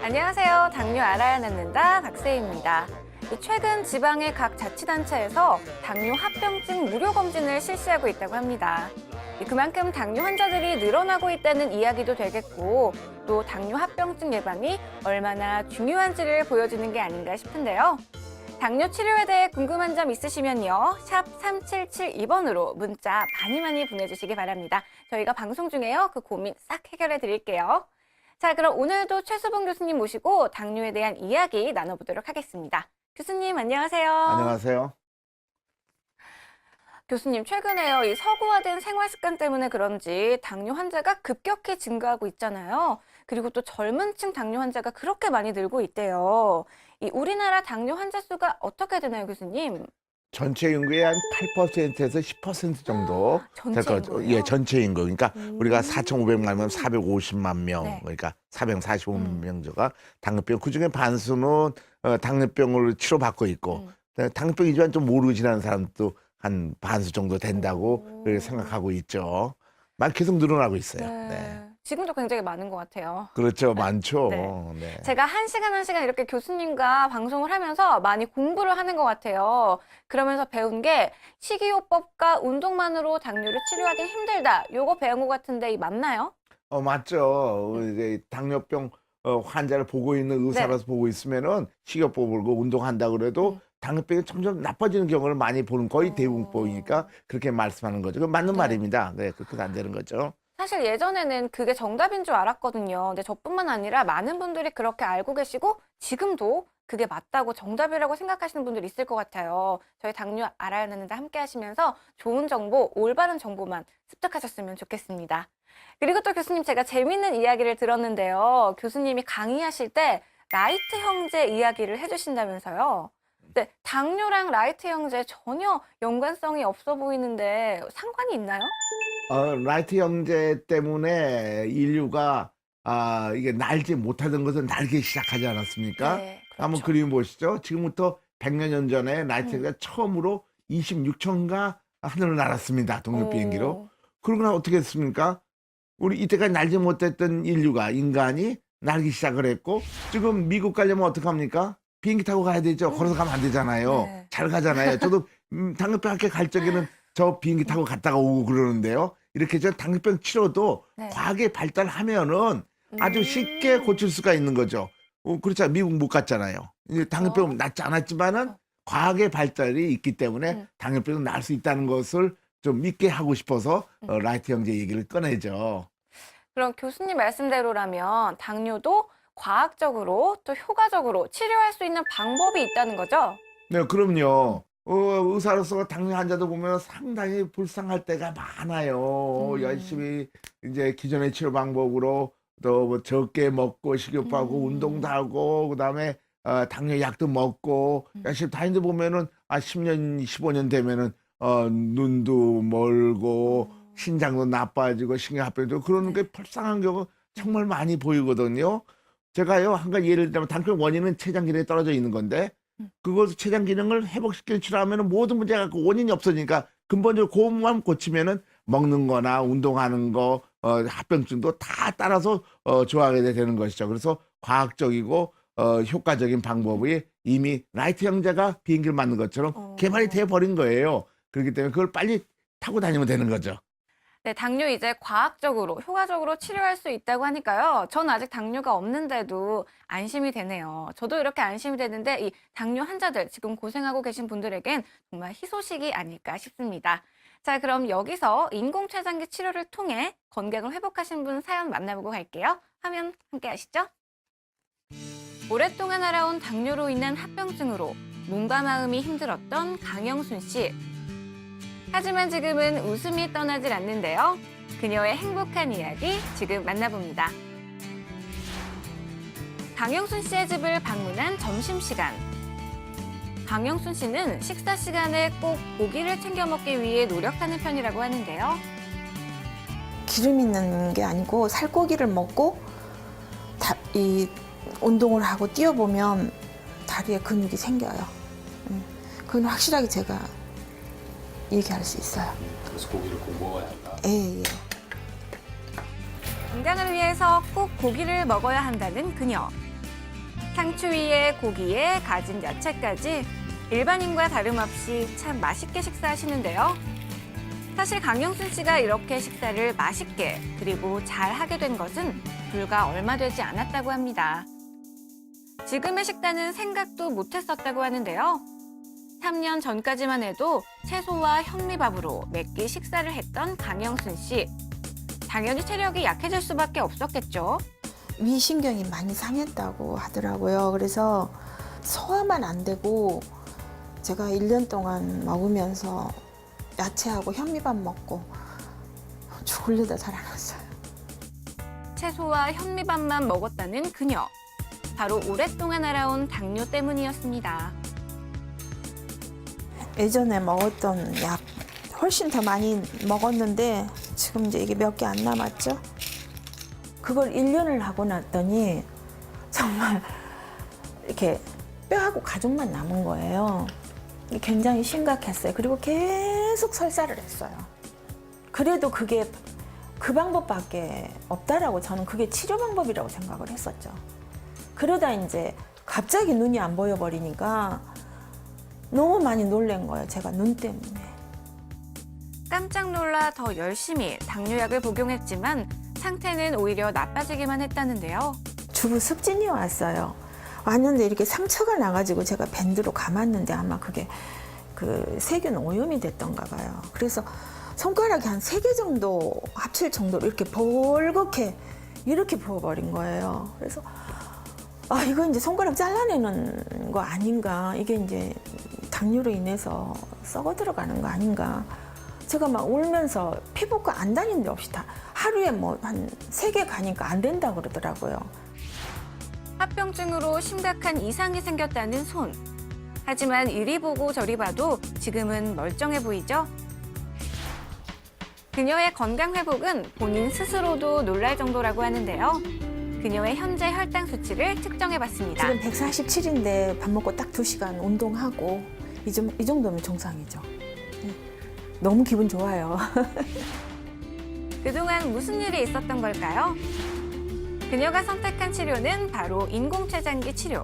안녕하세요. 당뇨 알아야 낫는다 박세희입니다. 최근 지방의 각 자치단체에서 당뇨 합병증 무료 검진을 실시하고 있다고 합니다. 그만큼 당뇨 환자들이 늘어나고 있다는 이야기도 되겠고 또 당뇨 합병증 예방이 얼마나 중요한지를 보여주는 게 아닌가 싶은데요. 당뇨 치료에 대해 궁금한 점 있으시면요. 샵 3772번으로 문자 많이 보내주시기 바랍니다. 저희가 방송 중에요. 그 고민 싹 해결해 드릴게요. 자, 그럼 오늘도 최수봉 교수님 모시고 당뇨에 대한 이야기 나눠보도록 하겠습니다. 교수님 안녕하세요. 안녕하세요. 교수님, 최근에요. 이 서구화된 생활 습관 때문에 그런지 당뇨 환자가 급격히 증가하고 있잖아요. 그리고 또 젊은 층 당뇨 환자가 그렇게 많이 늘고 있대요. 이 우리나라 당뇨 환자 수가 어떻게 되나요, 교수님? 전체 인구의 한 8%에서 10% 정도 전체 될 것 같아요. 인구예요? 예, 전체 인구. 그러니까 우리가 4,500만이면 450만 명, 네. 그러니까 445만 명조가 당뇨병. 그중에 반수는 당뇨병을 치료받고 있고 당뇨병이지만 좀 모르고 지나는 사람도 한 반수 정도 된다고 그렇게 생각하고 있죠. 계속 늘어나고 있어요. 네. 지금도 굉장히 많은 것 같아요. 그렇죠. 많죠. 네. 네. 제가 한 시간 이렇게 교수님과 방송을 하면서 많이 공부를 하는 것 같아요. 그러면서 배운 게 식이요법과 운동만으로 당뇨를 치료하기 힘들다. 요거 배운 것 같은데 이 맞나요? 맞죠. 이제 당뇨병 환자를 보고 있는 의사로서 보고 있으면은 식이요법 물고 운동한다 그래도 당뇨병이 점점 나빠지는 경우를 많이 보는 거의 대부분 보이니까 그렇게 말씀하는 거죠. 그 맞는 말입니다. 네, 그렇게 안 되는 거죠. 사실 예전에는 그게 정답인 줄 알았거든요. 근데 저뿐만 아니라 많은 분들이 그렇게 알고 계시고 지금도 그게 맞다고 정답이라고 생각하시는 분들이 있을 것 같아요. 저희 당뇨 알아야 하는데 함께 하시면서 좋은 정보, 올바른 정보만 습득하셨으면 좋겠습니다. 그리고 또 교수님 제가 재밌는 이야기를 들었는데요. 교수님이 강의하실 때 라이트 형제 이야기를 해주신다면서요. 근데 당뇨랑 라이트 형제 전혀 연관성이 없어 보이는데 상관이 있나요? 라이트 형제 때문에 인류가 이게 날지 못하던 것을 날기 시작하지 않았습니까? 네, 한번 그렇죠. 그림 보시죠. 지금부터 100여 년 전에 라이트 형제가 처음으로 26층가 하늘을 날았습니다. 독립 비행기로. 오. 그러고 나 어떻게 했습니까? 우리 이때까지 날지 못했던 인간이 날기 시작을 했고 지금 미국 가려면 어떡합니까? 비행기 타고 가야 되죠. 걸어서 가면 안 되잖아요. 네. 잘 가잖아요. 저도 당뇨병 학교 갈 적에는 저 비행기 타고 갔다가 오고 그러는데요. 이렇게 저 당뇨병 치료도 네. 과학이 발달하면은 아주 쉽게 고칠 수가 있는 거죠. 그렇죠. 미국 못 갔잖아요. 이제 당뇨병 낫지 않았지만은 과학의 발달이 있기 때문에 당뇨병은 날 수 있다는 것을 좀 믿게 하고 싶어서 라이트 형제 얘기를 꺼내죠. 그럼 교수님 말씀대로라면 당뇨도 과학적으로 또 효과적으로 치료할 수 있는 방법이 있다는 거죠? 네, 그럼요. 의사로서 당뇨 환자도 보면 상당히 불쌍할 때가 많아요. 열심히 이제 기존의 치료 방법으로 또 뭐 적게 먹고 식이요법하고 운동도 하고 그다음에 당뇨 약도 먹고 열심히 다니는데 보면은 10년, 15년 되면은 눈도 멀고 신장도 나빠지고 신경합병도 그러는 게 불쌍한 경우 정말 많이 보이거든요. 제가요 한 가지 예를 들면 당뇨 원인은 췌장 기능이 떨어져 있는 건데 그것을 췌장 기능을 회복시키는 치료하면은 모든 문제가 그 원인이 없어지니까 근본적으로 그것만 고치면은 먹는 거나 운동하는 거 합병증도 다 따라서 좋아하게 되는 것이죠. 그래서 과학적이고 효과적인 방법이 이미 라이트 형제가 비행기를 만든 것처럼 개발이 돼 버린 거예요. 그렇기 때문에 그걸 빨리 타고 다니면 되는 거죠. 네, 당뇨 이제 과학적으로, 효과적으로 치료할 수 있다고 하니까요. 전 아직 당뇨가 없는데도 안심이 되네요. 저도 이렇게 안심이 되는데 이 당뇨 환자들, 지금 고생하고 계신 분들에겐 정말 희소식이 아닐까 싶습니다. 자, 그럼 여기서 인공췌장기 치료를 통해 건강을 회복하신 분 사연 만나보고 갈게요. 화면 함께 하시죠. 오랫동안 알아온 당뇨로 인한 합병증으로 몸과 마음이 힘들었던 강영순 씨. 하지만 지금은 웃음이 떠나질 않는데요. 그녀의 행복한 이야기 지금 만나봅니다. 강영순 씨의 집을 방문한 점심시간. 강영순 씨는 식사 시간에 꼭 고기를 챙겨 먹기 위해 노력하는 편이라고 하는데요. 기름 있는 게 아니고 살코기를 먹고 이 운동을 하고 뛰어보면 다리에 근육이 생겨요. 그건 확실하게 제가 얘기할 수 있어요. 그래서 고기를 꼭 먹어야 한다. 예. 건강을 위해서 꼭 고기를 먹어야 한다는 그녀. 상추 위에 고기에 가진 야채까지 일반인과 다름없이 참 맛있게 식사하시는데요. 사실 강영순 씨가 이렇게 식사를 맛있게 그리고 잘 하게 된 것은 불과 얼마 되지 않았다고 합니다. 지금의 식단은 생각도 못했었다고 하는데요. 3년 전까지만 해도 채소와 현미밥으로 매끼 식사를 했던 강영순 씨. 당연히 체력이 약해질 수밖에 없었겠죠. 위신경이 많이 상했다고 하더라고요. 그래서 소화만 안 되고 제가 1년 동안 먹으면서 야채하고 현미밥 먹고 죽으려다 잘 안 왔어요. 채소와 현미밥만 먹었다는 그녀. 바로 오랫동안 알아온 당뇨 때문이었습니다. 예전에 먹었던 약 훨씬 더 많이 먹었는데 지금 이제 이게 몇 개 안 남았죠. 그걸 1년을 하고 났더니 정말 이렇게 뼈하고 가죽만 남은 거예요. 굉장히 심각했어요. 그리고 계속 설사를 했어요. 그래도 그게 그 방법밖에 없다라고 저는 그게 치료 방법이라고 생각을 했었죠. 그러다 이제 갑자기 눈이 안 보여버리니까 너무 많이 놀란 거예요. 제가 눈 때문에. 깜짝 놀라 더 열심히 당뇨약을 복용했지만 상태는 오히려 나빠지기만 했다는데요. 주부 습진이 왔어요. 왔는데 이렇게 상처가 나가지고 제가 밴드로 감았는데 아마 그게 그 세균 오염이 됐던가 봐요. 그래서 손가락이 한 3개 정도 합칠 정도로 이렇게 벌겋게 이렇게 부어버린 거예요. 그래서 아, 이거 이제 손가락 잘라내는 거 아닌가. 이게 이제 당뇨로 인해서 썩어 들어가는 거 아닌가. 제가 막 울면서 피부과 안 다닌 데 없이 다 하루에 뭐 한 3개 가니까 안 된다 그러더라고요. 합병증으로 심각한 이상이 생겼다는 손. 하지만 이리 보고 저리 봐도 지금은 멀쩡해 보이죠? 그녀의 건강 회복은 본인 스스로도 놀랄 정도라고 하는데요. 그녀의 현재 혈당 수치를 측정해봤습니다. 지금 147인데 밥 먹고 딱 2시간 운동하고 이 정도면 정상이죠. 네. 너무 기분 좋아요. 그동안 무슨 일이 있었던 걸까요? 그녀가 선택한 치료는 바로 인공췌장기 치료.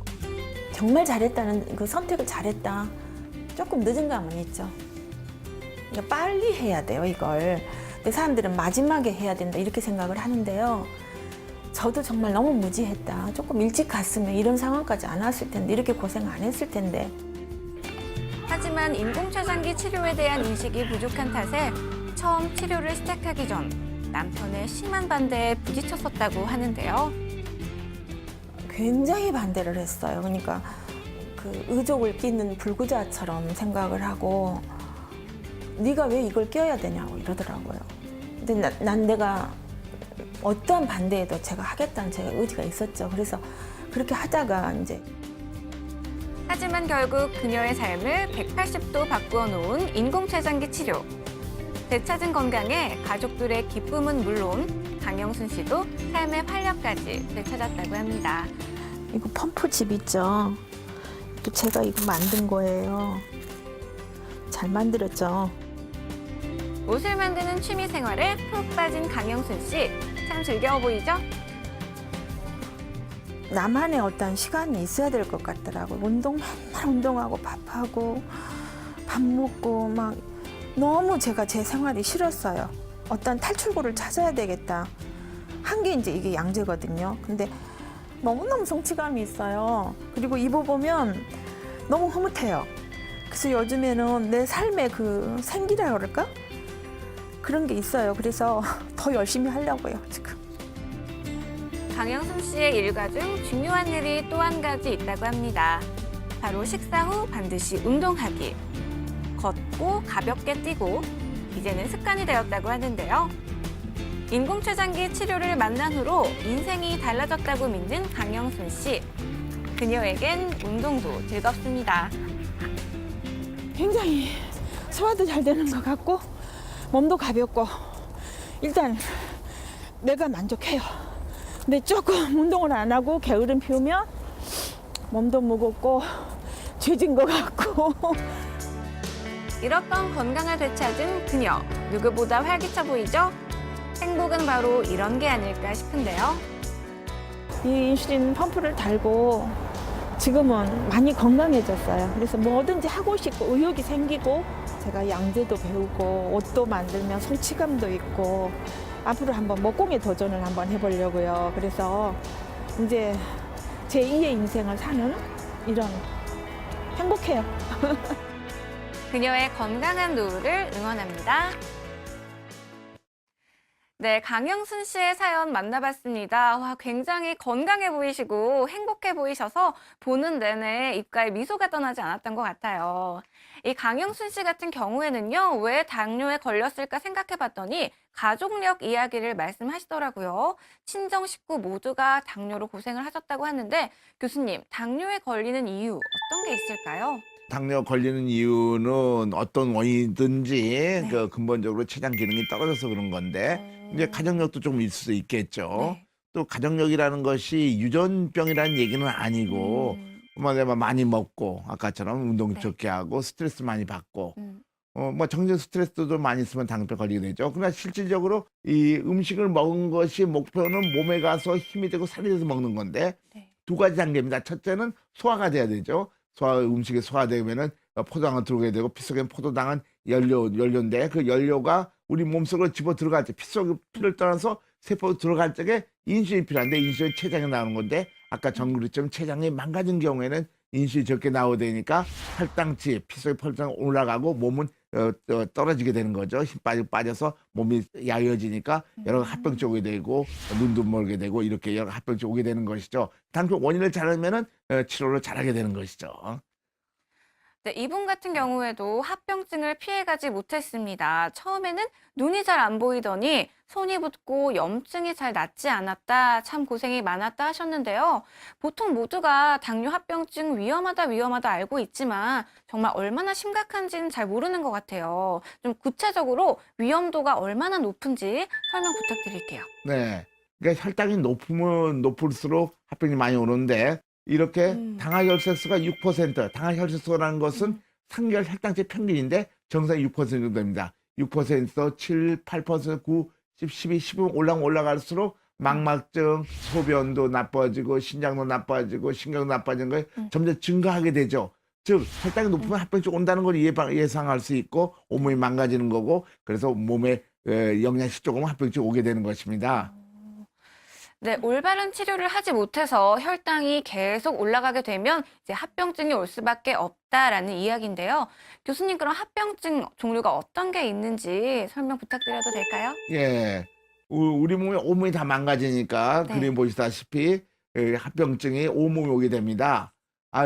정말 잘했다는 그 선택을 잘했다. 조금 늦은 감은 있죠. 그러니까 빨리 해야 돼요, 이걸. 근데 사람들은 마지막에 해야 된다 이렇게 생각을 하는데요. 저도 정말 너무 무지했다. 조금 일찍 갔으면 이런 상황까지 안 왔을 텐데, 이렇게 고생 안 했을 텐데. 하지만 인공췌장기 치료에 대한 인식이 부족한 탓에 처음 치료를 시작하기 전 남편의 심한 반대에 부딪혔었다고 하는데요. 굉장히 반대를 했어요. 그러니까 그 의족을 끼는 불구자처럼 생각을 하고 네가 왜 이걸 껴야 되냐고 이러더라고요. 근데 난 내가 어떠한 반대에도 제가 하겠다는 제가 의지가 있었죠. 그래서 그렇게 하다가 이제 하지만 결국 그녀의 삶을 180도 바꾸어 놓은 인공췌장기 치료. 되찾은 건강에 가족들의 기쁨은 물론 강영순 씨도 삶의 활력까지 되찾았다고 합니다. 이거 펌프집 있죠. 또 제가 이거 만든 거예요. 잘 만들었죠. 옷을 만드는 취미 생활에 푹 빠진 강영순 씨. 참 즐거워 보이죠? 나만의 어떤 시간이 있어야 될 것 같더라고요. 맨날 운동하고 밥하고 밥 먹고 막 너무 제가 제 생활이 싫었어요. 어떤 탈출구를 찾아야 되겠다. 한 게 이제 이게 양재거든요. 근데 너무너무 성취감이 있어요. 그리고 입어보면 너무 흐뭇해요. 그래서 요즘에는 내 삶의 그 생기라 그럴까? 그런 게 있어요. 그래서 더 열심히 하려고요, 지금. 강영순 씨의 일과 중 중요한 일이 또 한 가지 있다고 합니다. 바로 식사 후 반드시 운동하기. 걷고 가볍게 뛰고 이제는 습관이 되었다고 하는데요. 인공췌장기 치료를 만난 후로 인생이 달라졌다고 믿는 강영순 씨. 그녀에겐 운동도 즐겁습니다. 굉장히 소화도 잘 되는 것 같고 몸도 가볍고 일단 내가 만족해요. 근데 조금 운동을 안 하고 게으름 피우면 몸도 무겁고 죄진 것 같고 잃었던 건강을 되찾은 그녀. 누구보다 활기차 보이죠? 행복은 바로 이런 게 아닐까 싶은데요. 이 인슐린 펌프를 달고 지금은 많이 건강해졌어요. 그래서 뭐든지 하고 싶고 의욕이 생기고 제가 양재도 배우고 옷도 만들면 성취감도 있고 앞으로 한번 목공의 도전을 한번 해보려고요. 그래서 이제 제2의 인생을 사는 이런 행복해요. 그녀의 건강한 노후를 응원합니다. 네, 강영순 씨의 사연 만나봤습니다. 와, 굉장히 건강해 보이시고 행복해 보이셔서 보는 내내 입가에 미소가 떠나지 않았던 것 같아요. 이 강영순 씨 같은 경우에는요, 왜 당뇨에 걸렸을까 생각해봤더니 가족력 이야기를 말씀하시더라고요. 친정 식구 모두가 당뇨로 고생을 하셨다고 하는데 교수님, 당뇨에 걸리는 이유 어떤 게 있을까요? 당뇨 걸리는 이유는 어떤 원인이든지 네. 그 근본적으로 췌장 기능이 떨어져서 그런 건데 이제 가족력도 좀 있을 수 있겠죠. 네. 또 가족력이라는 것이 유전병이라는 얘기는 아니고 뭐 내가 많이 먹고 아까처럼 운동 네. 적게 하고 스트레스 많이 받고 음. 뭐 정신 스트레스도 많이 있으면 당뇨 걸리게 되죠. 그러나 실질적으로 이 음식을 먹은 것이 목표는 몸에 가서 힘이 되고 살이 돼서 먹는 건데 네. 두 가지 단계입니다. 첫째는 소화가 돼야 되죠. 음식이 소화되면은 포도당은 들어오게 되고 피 속엔 포도당은 연료인데 그 연료가 우리 몸속으로 집어 들어갈 때 피를 떠나서 세포로 들어갈 적에 인슐린이 필요한데 인슐린 췌장에 나오는 건데 아까 정글이처럼 췌장이 망가진 경우에는 인슐린이 적게 나오게 되니까 혈당치 피 속에 혈당 올라가고 몸은 떨어지게 되는 거죠. 힘 빠져서 몸이 야여지니까 여러 합병증 오게 되고 눈도 멀게 되고 이렇게 여러 합병증 오게 되는 것이죠. 당뇨 원인을 잘 알면은 치료를 잘하게 되는 것이죠. 네, 이분 같은 경우에도 합병증을 피해가지 못했습니다. 처음에는 눈이 잘 안 보이더니 손이 붓고 염증이 잘 낫지 않았다, 참 고생이 많았다 하셨는데요. 보통 모두가 당뇨 합병증 위험하다 알고 있지만 정말 얼마나 심각한지는 잘 모르는 것 같아요. 좀 구체적으로 위험도가 얼마나 높은지 설명 부탁드릴게요. 네. 그러니까 혈당이 높으면 높을수록 합병이 많이 오는데 이렇게 당화혈색소가 6%, 당화혈색소라는 것은 상결 혈당체 평균인데 정상이 6% 정도 됩니다. 6%에서 7, 8%, 9, 10, 12, 15 올라갈수록 망막증, 소변도 나빠지고 신장도 나빠지고 신경도 나빠지는 거에 점점 증가하게 되죠. 즉 혈당이 높으면 합병증 온다는 걸 예상할 수 있고 온몸이 망가지는 거고 그래서 몸에 영양실 조금 합병증 오게 되는 것입니다. 네, 올바른 치료를 하지 못해서 혈당이 계속 올라가게 되면 이제 합병증이 올 수밖에 없다라는 이야기인데요. 교수님, 그럼 합병증 종류가 어떤 게 있는지 설명 부탁드려도 될까요? 예. 우리 몸이 온몸이 다 망가지니까 네. 그림 보시다시피 합병증이 온몸에 오게 됩니다.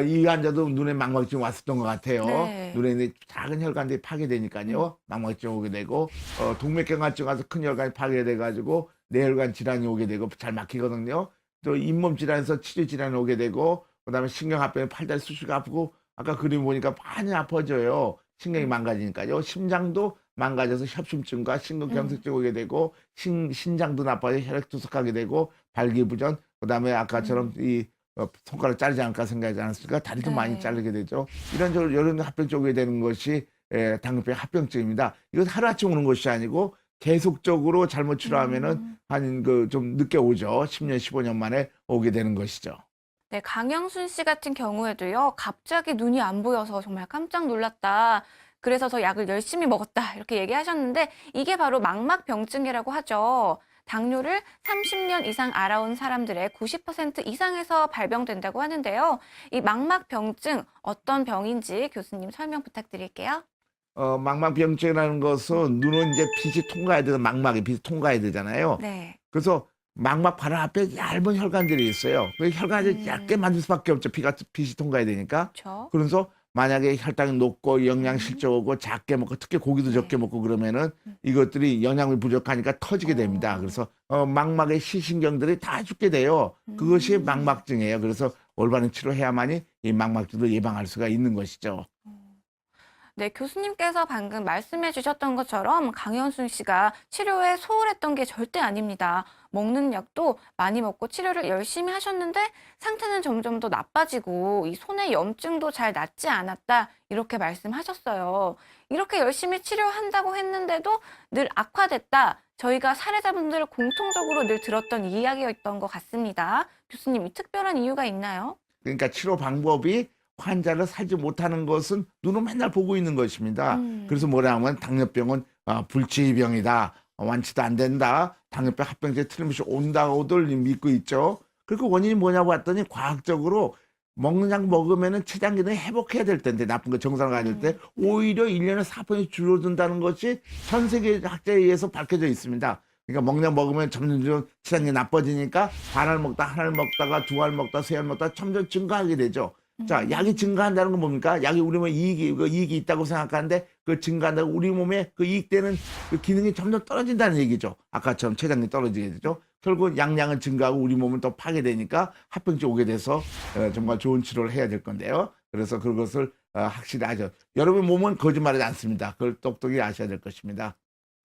이 환자도 눈에 망막증 왔었던 것 같아요. 네. 눈에 있는 작은 혈관들이 파괴되니까요. 망막증 오게 되고 동맥경화증 와서 큰 혈관이 파괴돼가지고 뇌혈관 질환이 오게 되고 잘 막히거든요. 또 잇몸 질환에서 치주 질환이 오게 되고 그다음에 신경합병에 팔다리 수시가 아프고 아까 그림 보니까 많이 아파져요. 신경이 망가지니까요. 심장도 망가져서 협심증과 심근경색증 오게 되고 신장도 나빠져 혈액 투석하게 되고 발기부전 그다음에 아까처럼 이 손가락 자르지 않을까 생각하지 않았을까 다리도 네. 많이 자르게 되죠. 이런 합병증 오게 되는 것이 당뇨병 합병증입니다. 이건 하루아침 오는 것이 아니고 계속적으로 잘못 치료하면은 한 좀 늦게 오죠. 10년, 15년 만에 오게 되는 것이죠. 네, 강영순 씨 같은 경우에도요, 갑자기 눈이 안 보여서 정말 깜짝 놀랐다. 그래서 저 약을 열심히 먹었다. 이렇게 얘기하셨는데 이게 바로 망막병증이라고 하죠. 당뇨를 30년 이상 알아온 사람들의 90% 이상에서 발병된다고 하는데요. 이 망막병증 어떤 병인지 교수님 설명 부탁드릴게요. 망막병증이라는 것은 눈은 이제 빛이 통과해야 되는 망막에 빛이 통과해야 되잖아요. 네. 그래서 망막 바로 앞에 얇은 혈관들이 있어요. 그 혈관을 얇게 만들 수밖에 없죠. 빛이 통과해야 되니까. 그렇죠. 그래서 만약에 혈당이 높고 영양 실조고 작게 먹고 특히 고기도 적게 먹고 그러면은 이것들이 영양이 부족하니까 터지게 됩니다. 그래서 망막의 시신경들이 다 죽게 돼요. 그것이 망막증이에요. 그래서 올바른 치료해야만이 이 망막증도 예방할 수가 있는 것이죠. 네, 교수님께서 방금 말씀해 주셨던 것처럼 강현순 씨가 치료에 소홀했던 게 절대 아닙니다. 먹는 약도 많이 먹고 치료를 열심히 하셨는데 상태는 점점 더 나빠지고 이 손의 염증도 잘 낫지 않았다 이렇게 말씀하셨어요. 이렇게 열심히 치료한다고 했는데도 늘 악화됐다. 저희가 사례자분들 공통적으로 늘 들었던 이야기였던 것 같습니다. 교수님, 이 특별한 이유가 있나요? 그러니까 치료 방법이 환자를 살지 못하는 것은 눈으로 맨날 보고 있는 것입니다. 그래서 뭐라 하면 당뇨병은 불치병이다. 완치도 안 된다. 당뇨병 합병증이 틀림없이 온다고들 믿고 있죠. 그리고 원인이 뭐냐고 봤더니 과학적으로 먹는 약 먹으면은 췌장 기능이 회복해야 될 텐데 나쁜 거 정상을 가질 때 오히려 1년에 4% 줄어든다는 것이 전 세계 학자에 의해서 밝혀져 있습니다. 그러니까 먹는 약 먹으면 점점 췌장이 나빠지니까 반알 먹다 하나를 먹다가 두 알 먹다 세 알 먹다 점점 증가하게 되죠. 자, 약이 증가한다는 건 뭡니까? 약이 우리 몸에 이익이 있다고 생각하는데 그 증가한다고 우리 몸에 그 이익되는 그 기능이 점점 떨어진다는 얘기죠. 아까처럼 췌장이 떨어지게 되죠. 결국 양량은 증가하고 우리 몸은 더 파괴되니까 합병증 오게 돼서 정말 좋은 치료를 해야 될 건데요. 그래서 그것을 확실히 아죠. 여러분 몸은 거짓말하지 않습니다. 그걸 똑똑히 아셔야 될 것입니다.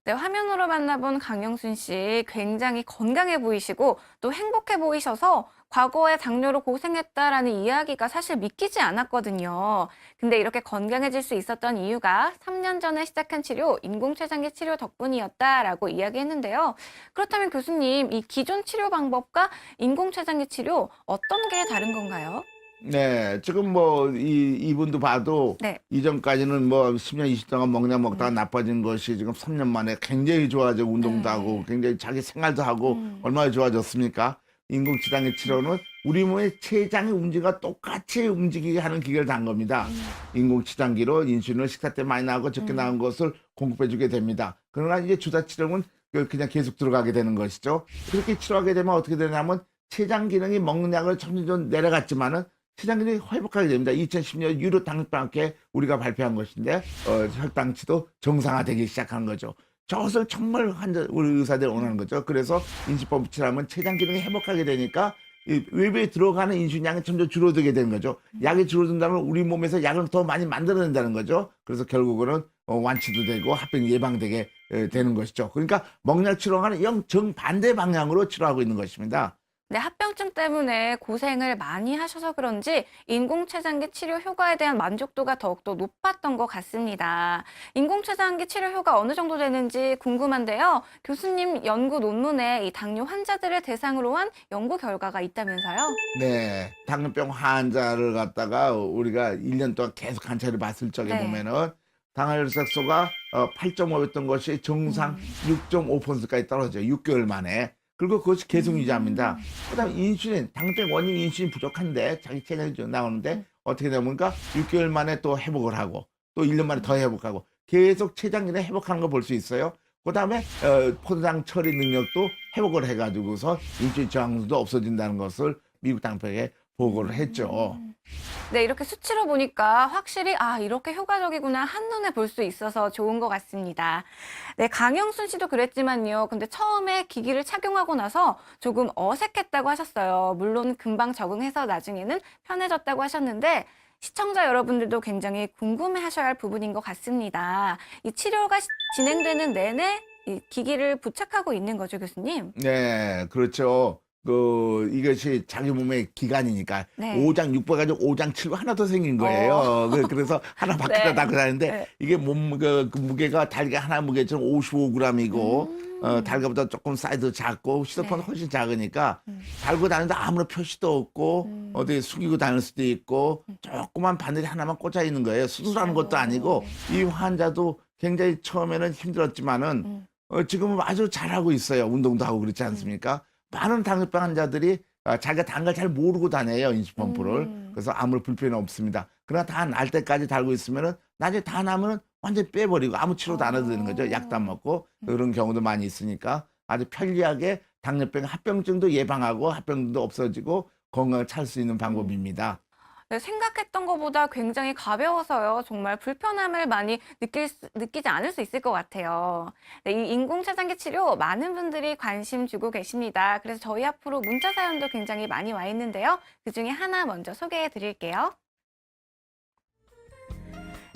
네, 화면으로 만나본 강영순 씨 굉장히 건강해 보이시고 또 행복해 보이셔서 과거에 당뇨로 고생했다라는 이야기가 사실 믿기지 않았거든요. 근데 이렇게 건강해질 수 있었던 이유가 3년 전에 시작한 치료, 인공췌장기 치료 덕분이었다라고 이야기했는데요. 그렇다면 교수님, 이 기존 치료 방법과 인공췌장기 치료 어떤 게 다른 건가요? 네, 지금 뭐 이분도 봐도 네. 이전까지는 뭐 10년, 20년 동안 먹냐 먹다가 나빠진 것이 지금 3년 만에 굉장히 좋아져 운동도 하고 굉장히 자기 생활도 하고 얼마나 좋아졌습니까? 인공췌장기 치료는 우리 몸의 췌장의 움직임과 똑같이 움직이게 하는 기계를 단 겁니다. 인공췌장기로 인슐린을 식사 때 많이 나오고 적게 나온 것을 공급해주게 됩니다. 그러나 이제 주사 치료는 그냥 계속 들어가게 되는 것이죠. 그렇게 치료하게 되면 어떻게 되냐면 췌장 기능이 먹는 약을 점점 내려갔지만은 췌장 기능이 회복하게 됩니다. 2010년 유로 당뇨병학회 우리가 발표한 것인데 혈당치도 정상화되기 시작한 거죠. 저것을 정말 우리 의사들이 원하는 거죠. 그래서 인슐린 치료하면 췌장 기능이 회복하게 되니까 이 외부에 들어가는 인슐린량이 점점 줄어들게 되는 거죠. 약이 줄어든다면 우리 몸에서 약을 더 많이 만들어낸다는 거죠. 그래서 결국은 완치도 되고 합병 예방되게 되는 것이죠. 그러니까 먹약 치료와는 정반대 방향으로 치료하고 있는 것입니다. 네, 합병증 때문에 고생을 많이 하셔서 그런지 인공췌장기 치료 효과에 대한 만족도가 더욱더 높았던 것 같습니다. 인공췌장기 치료 효과 어느 정도 되는지 궁금한데요. 교수님 연구 논문에 이 당뇨 환자들을 대상으로 한 연구 결과가 있다면서요? 네, 당뇨병 환자를 갖다가 우리가 1년 동안 계속 관찰을 봤을 적에 네. 보면은 당화혈색소가 8.5였던 것이 정상 6.5%까지 떨어져요. 6개월 만에. 그리고 그것이 계속 유지합니다. 그다음 인슐린, 당뇨병 원인 인슐린 부족한데 자기 체력이 좀 나오는데 어떻게 되면까 6개월 만에 또 회복을 하고 또 1년 만에 더 회복하고 계속 췌장 기능 회복하는 걸 볼 수 있어요. 그다음에 포도당 처리 능력도 회복을 해가지고서 인슐린 저항도 없어진다는 것을 미국 당뇨병에 보고를 했죠. 네, 이렇게 수치로 보니까 확실히 이렇게 효과적이구나 한눈에 볼 수 있어서 좋은 것 같습니다. 네, 강영순 씨도 그랬지만요. 근데 처음에 기기를 착용하고 나서 조금 어색했다고 하셨어요. 물론 금방 적응해서 나중에는 편해졌다고 하셨는데 시청자 여러분들도 굉장히 궁금해 하셔야 할 부분인 것 같습니다. 이 치료가 진행되는 내내 이 기기를 부착하고 있는 거죠, 교수님? 네, 그렇죠. 이것이 자기 몸의 기관이니까 네. 5장 6부 가지고 5장 7부 하나 더 생긴 거예요. 그래서 하나 바뀌다 네. 나고 다니는데 네. 이게 그 무게가 달걀 하나 무게처럼 55g이고 달걀보다 조금 사이즈 작고 휴대폰 네. 훨씬 작으니까 달고 다니는데 아무런 표시도 없고 어디 숙이고 다닐 수도 있고 조그만 바늘이 하나만 꽂아 있는 거예요. 수술하는 것도 아니고 이 환자도 굉장히 처음에는 힘들었지만은 지금은 아주 잘하고 있어요. 운동도 하고 그렇지 않습니까? 많은 당뇨병 환자들이 자기가 단 걸 잘 모르고 다녀요, 인슐린펌프를. 그래서 아무 불편이 없습니다. 그러나 다 날 때까지 달고 있으면은 나중에 다 나면은 완전히 빼버리고 아무 치료도 안 해도 되는 거죠. 약도 안 먹고 그런 경우도 많이 있으니까 아주 편리하게 당뇨병 합병증도 예방하고 합병증도 없어지고 건강을 찾을 수 있는 방법입니다. 네, 생각했던 것보다 굉장히 가벼워서요. 정말 불편함을 많이 느끼지 않을 수 있을 것 같아요. 네, 이 인공췌장기 치료 많은 분들이 관심 주고 계십니다. 그래서 저희 앞으로 문자 사연도 굉장히 많이 와 있는데요. 그중에 하나 먼저 소개해 드릴게요.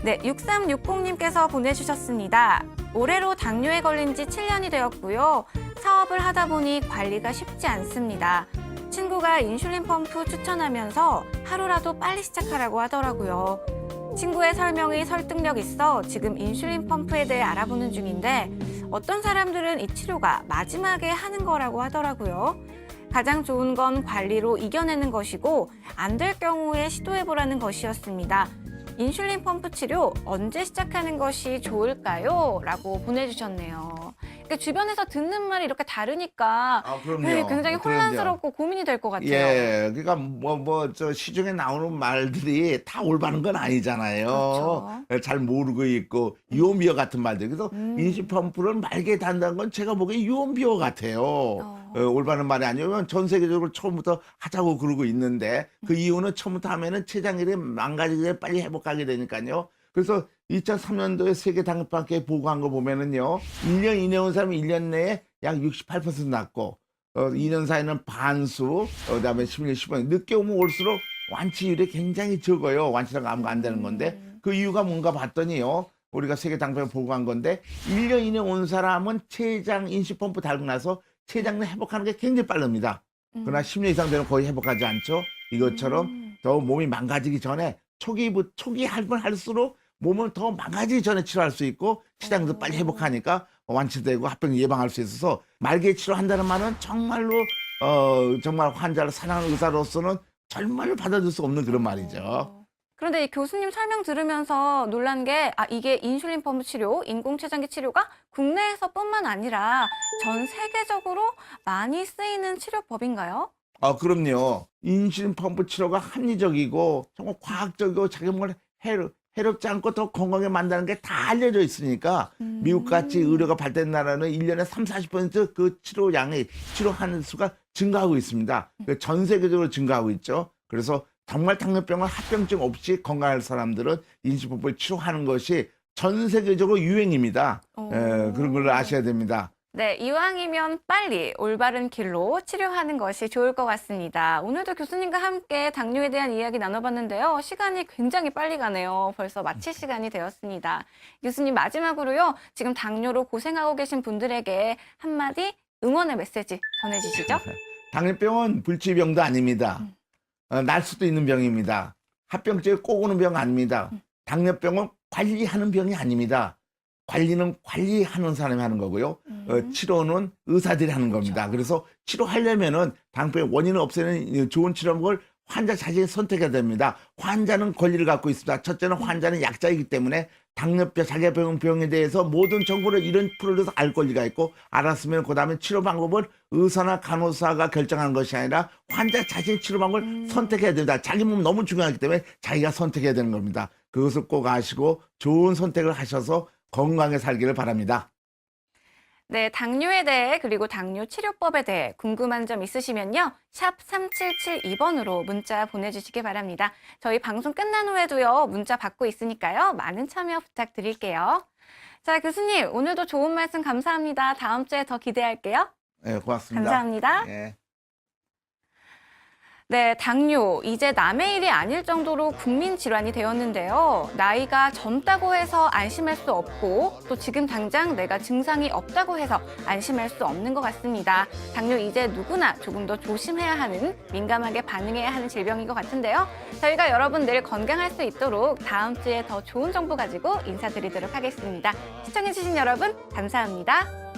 네, 6360님께서 보내주셨습니다. 올해로 당뇨에 걸린 지 7년이 되었고요. 사업을 하다 보니 관리가 쉽지 않습니다. 친구가 인슐린 펌프 추천하면서 하루라도 빨리 시작하라고 하더라고요. 친구의 설명이 설득력 있어 지금 인슐린 펌프에 대해 알아보는 중인데 어떤 사람들은 이 치료가 마지막에 하는 거라고 하더라고요. 가장 좋은 건 관리로 이겨내는 것이고 안 될 경우에 시도해보라는 것이었습니다. 인슐린 펌프 치료 언제 시작하는 것이 좋을까요? 라고 보내주셨네요. 그러니까 주변에서 듣는 말이 이렇게 다르니까 그럼요. 네, 굉장히 그럼요. 혼란스럽고 고민이 될 것 같아요. 예, 그러니까 저 시중에 나오는 말들이 다 올바른 건 아니잖아요. 그렇죠. 잘 모르고 있고 유언비어 같은 말들. 그래서 인슐린 펌프를 말게 단다는 건 제가 보기에 유언비어 같아요. 올바른 말이 아니면 전 세계적으로 처음부터 하자고 그러고 있는데 그 이유는 처음부터 하면은 췌장일이 망가지게 빨리 회복하게 되니까요. 그래서 2003년도에 세계 당뇨학회 보고한 거 보면은요, 1년 이내 온 사람이 1년 내에 약 68% 낫고, 2년 사이는 반수, 그다음에 10년, 15년 늦게 오면 올수록 완치율이 굉장히 적어요. 완치가 아무가 안 되는 건데 그 이유가 뭔가 봤더니요, 우리가 세계 당뇨학회 보고한 건데 1년 이내 온 사람은 췌장 인슐린 펌프 달고 나서 췌장을 회복하는 게 굉장히 빠릅니다. 그러나 10년 이상 되면 거의 회복하지 않죠. 이것처럼 더 몸이 망가지기 전에 초기 할면 할수록 몸을 더 망가지기 전에 치료할 수 있고 췌장도 빨리 회복하니까 완치되고 합병 예방할 수 있어서 말기에 치료한다는 말은 정말로 정말 환자를 사랑하는 의사로서는 정말로 받아줄 수 없는 그런 말이죠. 그런데 이 교수님 설명 들으면서 놀란 게 이게 인슐린 펌프 치료, 인공췌장기 치료가 국내에서뿐만 아니라 전 세계적으로 많이 쓰이는 치료법인가요? 그럼요. 인슐린 펌프 치료가 합리적이고 정말 과학적이고 자기 몸을 해롭지 않고 더 건강하게 만드는 게 다 알려져 있으니까 미국같이 의료가 발달된 나라는 1년에 30-40% 그 치료하는 수가 증가하고 있습니다. 전 세계적으로 증가하고 있죠. 그래서 정말 당뇨병과 합병증 없이 건강할 사람들은 인슐린 펌프를 치료하는 것이 전 세계적으로 유행입니다. 그런 걸 아셔야 됩니다. 네, 이왕이면 빨리 올바른 길로 치료하는 것이 좋을 것 같습니다. 오늘도 교수님과 함께 당뇨에 대한 이야기 나눠봤는데요. 시간이 굉장히 빨리 가네요. 벌써 마칠 시간이 되었습니다. 교수님, 마지막으로요, 지금 당뇨로 고생하고 계신 분들에게 한마디 응원의 메시지 전해주시죠. 당뇨병은 불치병도 아닙니다. 날 수도 있는 병입니다. 합병증에 꼭 오는 병 아닙니다. 당뇨병은 관리하는 병이 아닙니다. 관리는 관리하는 사람이 하는 거고요. 치료는 의사들이 하는 겁니다. 그래서 치료하려면은 당뇨병의 원인을 없애는 좋은 치료법을 환자 자신이 선택해야 됩니다. 환자는 권리를 갖고 있습니다. 첫째는 환자는 약자이기 때문에 당뇨병, 자기가 병에 대해서 모든 정보를 이런 프로에서 알 권리가 있고, 알았으면 그 다음에 치료 방법을 의사나 간호사가 결정하는 것이 아니라 환자 자신이 치료 방법을 선택해야 됩니다. 자기 몸 너무 중요하기 때문에 자기가 선택해야 되는 겁니다. 그것을 꼭 아시고 좋은 선택을 하셔서 건강하게 살기를 바랍니다. 네, 당뇨에 대해 그리고 당뇨 치료법에 대해 궁금한 점 있으시면요. 샵 3772번으로 문자 보내주시기 바랍니다. 저희 방송 끝난 후에도요. 문자 받고 있으니까요. 많은 참여 부탁드릴게요. 자, 교수님, 오늘도 좋은 말씀 감사합니다. 다음 주에 더 기대할게요. 네, 고맙습니다. 감사합니다. 네. 네, 당뇨. 이제 남의 일이 아닐 정도로 국민 질환이 되었는데요. 나이가 젊다고 해서 안심할 수 없고 또 지금 당장 내가 증상이 없다고 해서 안심할 수 없는 것 같습니다. 당뇨 이제 누구나 조금 더 조심해야 하는, 민감하게 반응해야 하는 질병인 것 같은데요. 저희가 여러분 늘 건강할 수 있도록 다음 주에 더 좋은 정보 가지고 인사드리도록 하겠습니다. 시청해주신 여러분 감사합니다.